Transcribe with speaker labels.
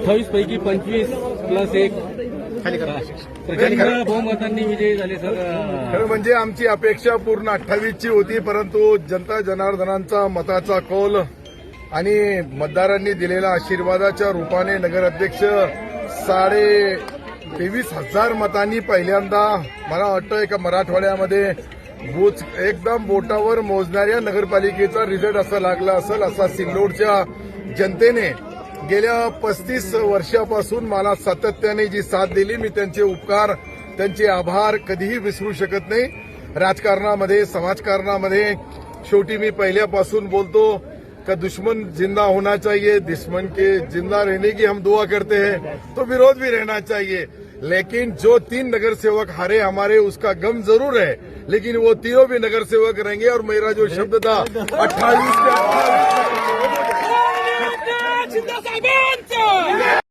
Speaker 1: 28 पैकी 25 प्लस 1 प्रचंड बहुमतांनी विजयी झाले सर.
Speaker 2: खरं म्हणजे आमची अपेक्षा पूर्ण 28ची होती, परंतु जनता जनार्दनांचा मताचा कौल आणि मतदारांनी दिलेल्या आशीर्वादाच्या रूपाने नगराध्यक्ष 23,500 मतांनी पहिल्यांदा मला वाटतं एका मराठवाड्यामध्ये बूथ एकदम बोटावर मोजणाऱ्या नगरपालिकेचा रिझल्ट असा लागला असेल, असा सिल्लोडच्या जनतेने गेल्या 35 वर्षापासून मला सातत्याने जी साथ दिली, मी त्यांचे उपकार, त्यांचे आभार कधीही विसरू शकत नाही. राजकारणामध्ये, समाजकारणामध्ये शेवटी मी पहिल्यापासून बोलतो का दुश्मन जिंदा होना चाहिए, दुश्मन के जिंदा रहने की हम दुआ करते हैं, तो विरोध भी रहना चाहिए. लेकिन जो 3 नगरसेवक हारे हमारे, उसका गम जरूर है, लेकिन वो तीनों भी नगरसेवक रहेंगे. और मेरा जो शब्द था 28 के 28